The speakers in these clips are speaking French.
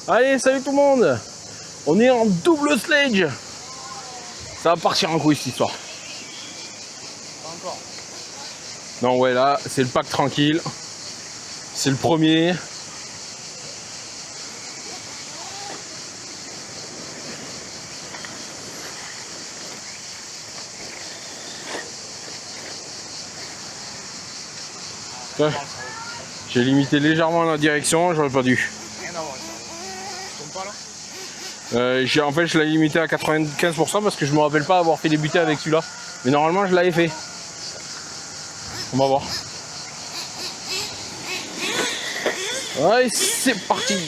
Allez, salut tout le monde. On est en double sledge. Ça va partir en couille cette histoire. Pas encore. Non, ouais, là, c'est le pack tranquille. C'est le premier. Ouais. J'ai limité légèrement la direction, j'aurais pas dû. Rien à voir, ça. Tu tombes pas là? En fait, je l'ai limité à 95% parce que je me rappelle pas avoir fait débuter avec celui-là. Mais normalement, je l'avais fait. On va voir. Ouais, c'est parti.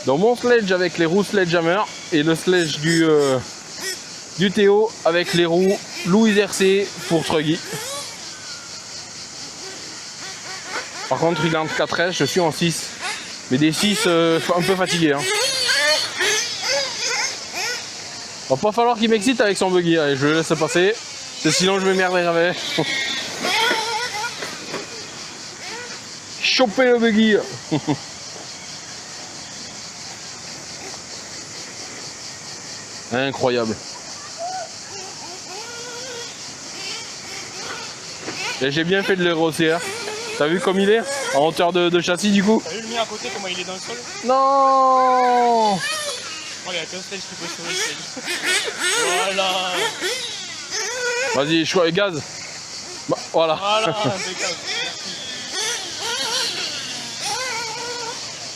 Dans mon sledge avec les roues Sledgehammer et le sledge du Théo avec les roues Louis RC pour Truggy. Par contre, il est en 4S, je suis en 6. Mais des 6, un peu fatigué. Hein. Va pas falloir qu'il m'excite avec son buggy. Allez, je le laisse passer. Sinon, je m'émerveillerai. Choper le buggy. Incroyable. Et j'ai bien fait de le rosser. T'as vu comme il est? En hauteur de châssis du coup? T'as vu le mien à côté, comment il est dans le sol? Non! Oh, il y a qu'un stage qui peut sauver le stage. Voilà! Vas-y, choix et gaz. Bah, voilà. Voilà, impeccable.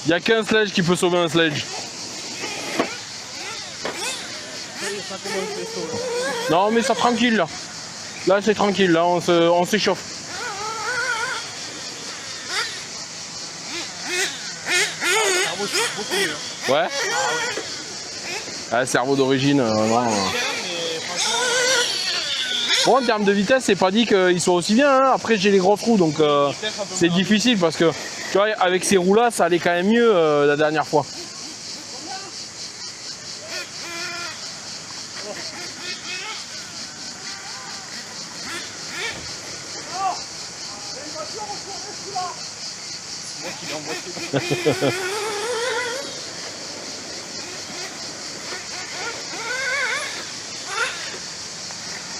Il n'y a qu'un sledge qui peut sauver un sledge. Ça commence les sauts là. Non mais ça tranquille là. Là c'est tranquille, là on s'échauffe. Cerveau, c'est beaucoup mieux. Ouais. Ah, cerveau d'origine, non. Bon, en termes de vitesse, c'est pas dit qu'il soit aussi bien. Hein. Après, j'ai les grosses roues, donc c'est difficile parce que, tu vois, avec ces roues-là, ça allait quand même mieux la dernière fois. C'est moi qui l'ai emboîté.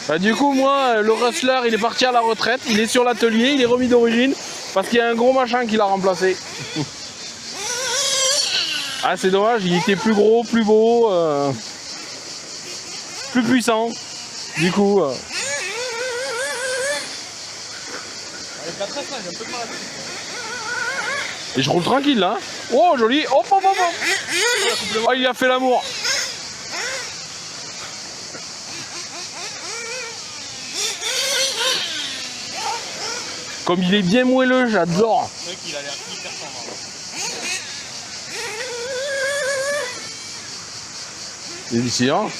Bah, du coup, moi, le Rustler, il est parti à la retraite. Il est sur l'atelier, il est remis d'origine parce qu'il y a un gros machin qui l'a remplacé. Ah, c'est dommage, il était plus gros, plus beau, plus puissant. Du coup. Avec la tresse là, j'ai un peu de mal à dessus. Et je roule tranquille là. Oh, joli. Hop, hop, hop, hop. Oh, il a fait l'amour. Comme il est bien moelleux, j'adore. Le mec, il a l'air hyper tendre. C'est décidant.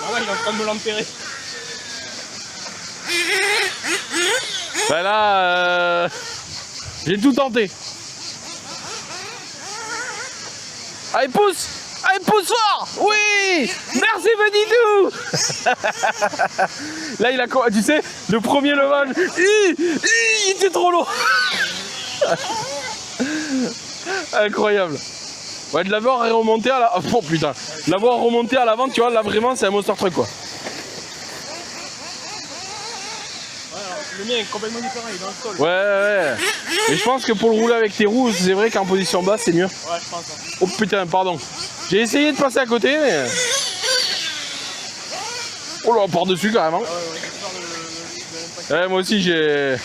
Ah ouais, il est en train de me l'enterrer. Ben là, j'ai tout tenté. Allez, pousse! Allez, pousse fort! Oui! Merci, Benidou! Là, il a, tu sais, le premier levage, il était trop lourd. Incroyable. Ouais, de l'avoir remonté à la... Oh putain. L'avoir remonté à l'avant, tu vois, là, vraiment, c'est un monster truck, quoi. Le mien est complètement différent, il est dans le sol. Ouais. Et je pense que pour le rouler avec tes roues, c'est vrai qu'en position basse, c'est mieux. Ouais, je pense. Hein. Oh putain, pardon. J'ai essayé de passer à côté, mais... Oh là, par-dessus, carrément. Ah ouais, j'ai peur de l'impact. Ouais, moi aussi, j'ai...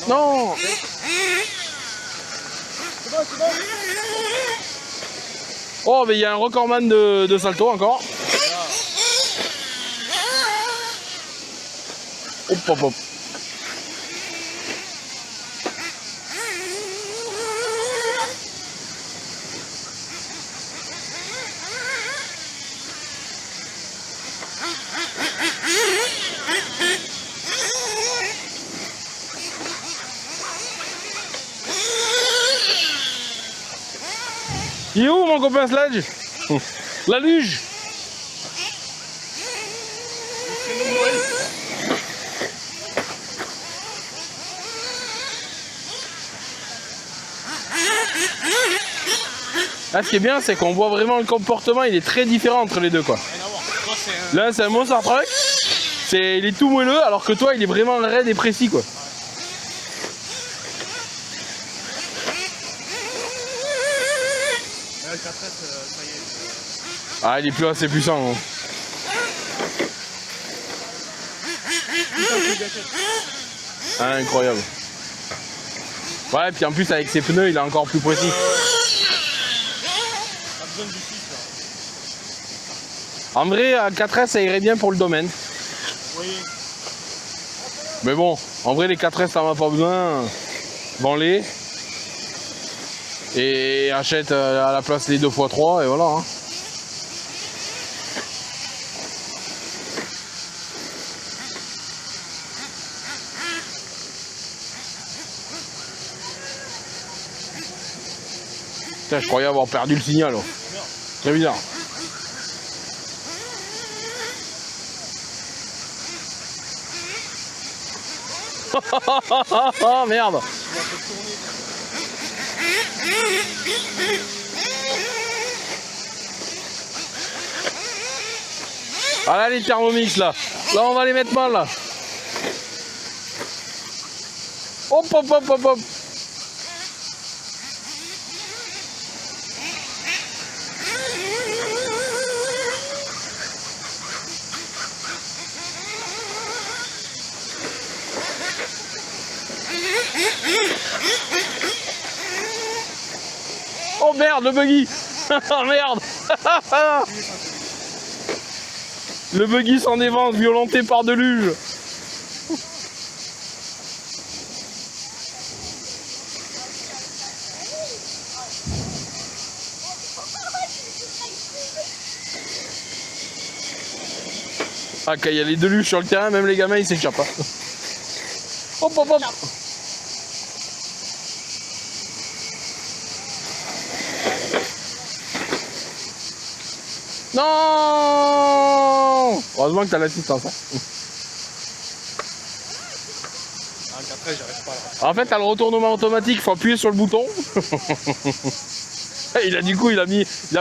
Non. C'est bon. Oh, mais il y a un recordman de salto encore. Hop, hop, hop. Il est où mon copain Sledge? La luge. Là, ce qui est bien, c'est qu'on voit vraiment le comportement, il est très différent entre les deux, quoi. Rien à voir. Toi, c'est Là, c'est un Monster Truck, il est tout moelleux, alors que toi, il est vraiment raide et précis, quoi. le 4S, ça y est. Ah, il est plus assez puissant. Hein. Ah, incroyable. Ouais, puis en plus, avec ses pneus, il est encore plus précis. Pas besoin du 6 là. En vrai, à 4S, ça irait bien pour le domaine. Oui. Mais bon, en vrai, les 4S, ça en a pas besoin. Vends-les. Et achète à la place les 2x3 et voilà. Hein. Putain, je croyais avoir perdu le signal. Oh. Très bizarre. Oh merde. Ah là les Thermomix là. Là on va les mettre mal là. Hop hop hop hop hop. Oh merde, le buggy. Oh merde. Le buggy s'en évance, violenté par Deluge. Ah, quand il y a les Deluges sur le terrain, même les gamins ils s'échappent. Hein. Hop hop hop. Non. Heureusement que t'as l'assistance. Hein. Ah, le 4S, j'arrive pas là. En fait, t'as le retournement automatique, faut appuyer sur le bouton. Il a du coup, il a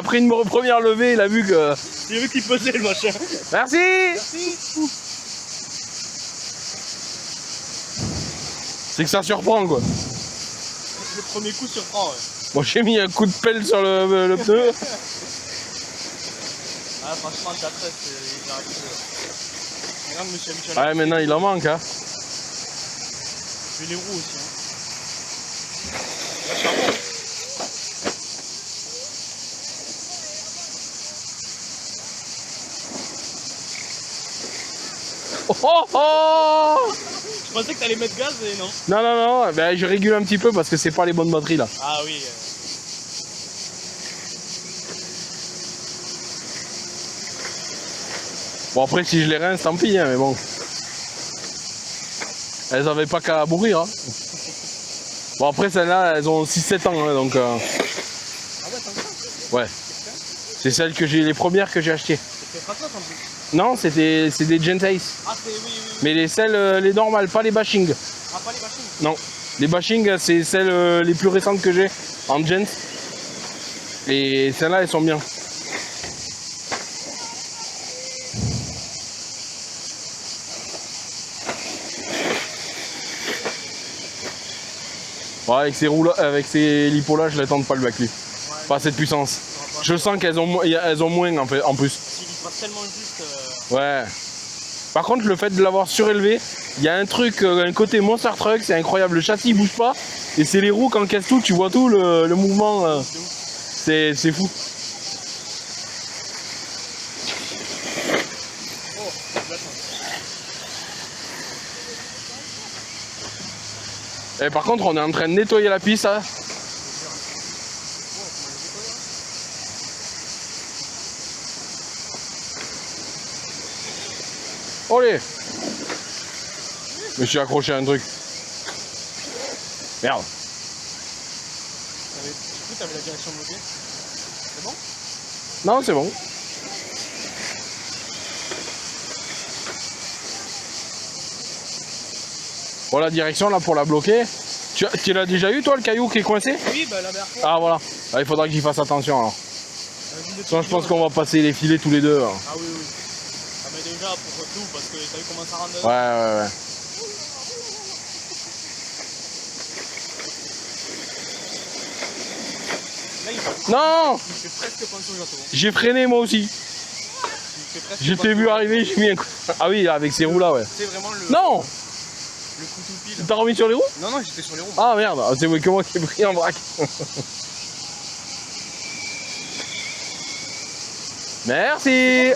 pris une première levée, il a vu que. J'ai vu qu'il pesait le machin. Merci. Merci. C'est que ça surprend quoi. Le premier coup surprend, ouais. Moi j'ai mis un coup de pelle sur le pneu. Ah, franchement, le 4S, il arrive plus. Regarde, monsieur Michel. Ouais, maintenant il en manque. Hein. Puis les roues aussi. Hein. Là, charbon. Oh oh oh. Je pensais que t'allais mettre gaz et non. Non, non, non, ben, je régule un petit peu parce que c'est pas les bonnes batteries là. Ah oui. Bon, après, si je les rince, tant pis, hein, mais bon. Elles avaient pas qu'à mourir. Hein. Bon, après, celles-là, elles ont 6-7 ans, hein, donc. Ah ouais, t'en as. Ouais. C'est celles que j'ai, les premières que j'ai achetées. C'était pas toi en plus. Non, c'est des Gentace. Ah, c'est oui. Mais les normales, pas les bashing. Ah, pas les machines. Non. Les bashing, c'est celles les plus récentes que j'ai en Gent. Et celles-là, elles sont bien. Ouais, avec ces roues avec ces lipots-là, je les tente pas le bac lui. Ouais, pas cette puissance. Je sens qu'elles ont moins en fait, en plus. S'il passe tellement juste. Ouais. Par contre, le fait de l'avoir surélevé, il y a un truc, un côté Monster Truck, c'est incroyable. Le châssis bouge pas et c'est les roues qui encaissent tout. Tu vois tout le mouvement. C'est fou. Oh, Et par contre, on est en train de nettoyer la piste. Hein. Allez. Je me suis accroché à un truc. Merde. Du coup, t'avais la direction bloquée. C'est bon? Non, c'est bon. Bon, la direction là pour la bloquer, Tu l'as déjà eu toi le caillou qui est coincé? Oui, bah la dernière fois. Ah voilà. Ah, il faudra que j'y fasse attention alors. Sinon je pense qu'on va passer les filets tous les deux. Hein. Ah oui, oui. Ah mais déjà pour tout, parce que t'as vu comment ça rentre dedans. Ouais. Là, Non, il fait presque penser au gâteau. j'ai freiné moi aussi. Il fait presque Je t'ai vu arriver, j'ai mis un coup. Ah oui, avec ces roues là, ouais. C'est vraiment le. Non, Le couteau pile. t'as remis sur les roues? Non, j'étais sur les roues. Ah merde, c'est moi qui ai pris en vrac. Merci.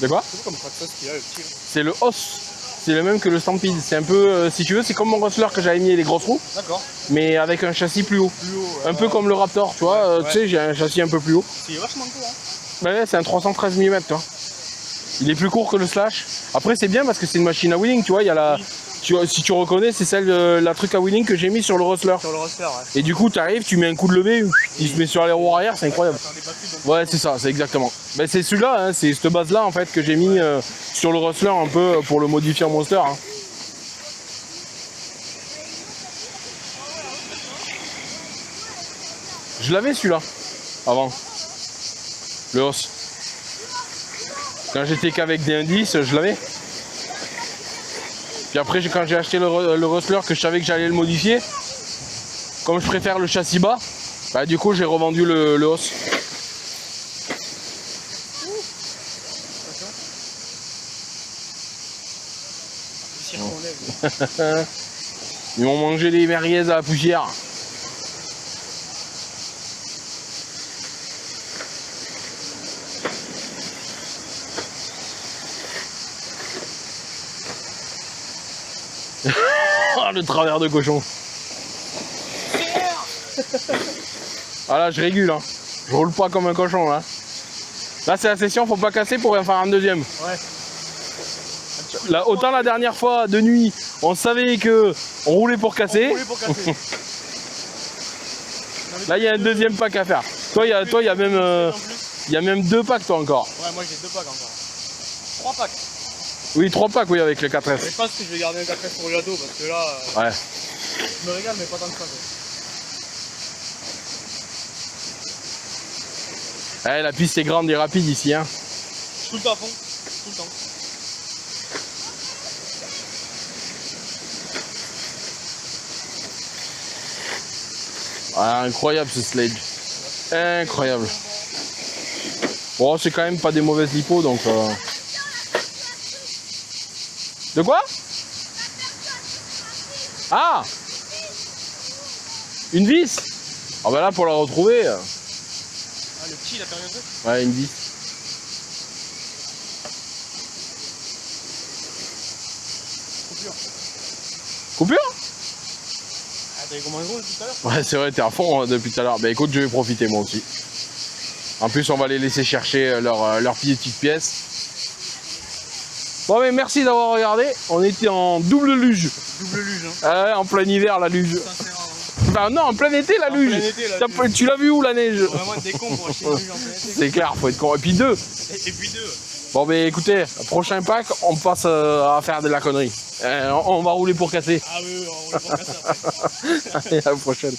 De quoi? C'est comme ça qu'il y a le petit. C'est le os. C'est le même que le Stampede. C'est un peu, si tu veux, c'est comme mon Rustler que j'avais mis les grosses roues, D'accord. mais avec un châssis plus haut. Plus haut. Un peu comme le Raptor, tu vois. Tu sais, j'ai un châssis un peu plus haut. C'est vachement cool, hein. Ouais, c'est un 313 mm, tu vois. Il est plus court que le Slash. Après, c'est bien parce que c'est une machine à wheeling, tu vois. Il y a la, si tu reconnais, c'est celle, la truc à wheeling que j'ai mis sur le Rustler. Sur le roster, ouais. Et du coup, tu arrives, tu mets un coup de lever, il se met sur les roues arrière, c'est incroyable. Ouais, c'est ça, c'est exactement. Ben, c'est celui-là, hein, c'est cette base-là en fait que j'ai mis sur le Rustler un peu pour le modifier en Monster. Hein. Je l'avais celui-là avant, le os. Quand j'étais qu'avec des indices, je l'avais. Puis après, quand j'ai acheté le Rustler, que je savais que j'allais le modifier, comme je préfère le châssis bas, bah, du coup j'ai revendu le os. Ils m'ont mangé les merguez à la poussière. Oh, le travers de cochon. Ah là, je régule, hein. Je roule pas comme un cochon, là. Là, c'est la session, faut pas casser pour en faire un deuxième. Ouais. Là, autant la dernière fois, de nuit, on savait que on roulait pour casser. On roulait pour casser. Là, il y a un deuxième pack à faire. Toi, il y a même, il y a même 2 packs, toi, encore. Ouais, moi j'ai 2 packs encore. 3 packs. Oui, 3 packs, oui, avec le 4S. Je pense que je vais garder un 4S pour le gâteau, parce que là, Ouais. je me régale, mais pas tant que ça. Ouais, la piste est grande et rapide ici, hein. Je suis tout le temps à fond, tout le temps. Ah, incroyable ce sledge. Incroyable. Bon, c'est quand même pas des mauvaises lipos, donc... De quoi? Ah! Une vis? Ah bah là, pour la retrouver... Ah, le petit, il a perdu un truc? Ouais, une vis. Coupure. Coupure? Ah, t'avais comme un gros tout à l'heure? Ouais, c'est vrai, t'es à fond hein, depuis tout à l'heure. Bah écoute, je vais profiter moi aussi. En plus, on va les laisser chercher leur petite pièce. Bon, mais merci d'avoir regardé. On était en double luge. Double luge, hein. Ah ouais, en plein hiver, la luge. Ça, c'est rare, hein. Enfin, non, en plein été, la En luge. plein été, la luge. Tu l'as vu où, la neige? Vraiment être des cons pour acheter une luge en plein été. C'est clair, faut être con. Et puis 2. Et puis 2. Bon, mais écoutez, prochain pack, on passe à faire de la connerie. On va rouler pour casser. Ah oui, on roule pour casser après. Allez, à la prochaine.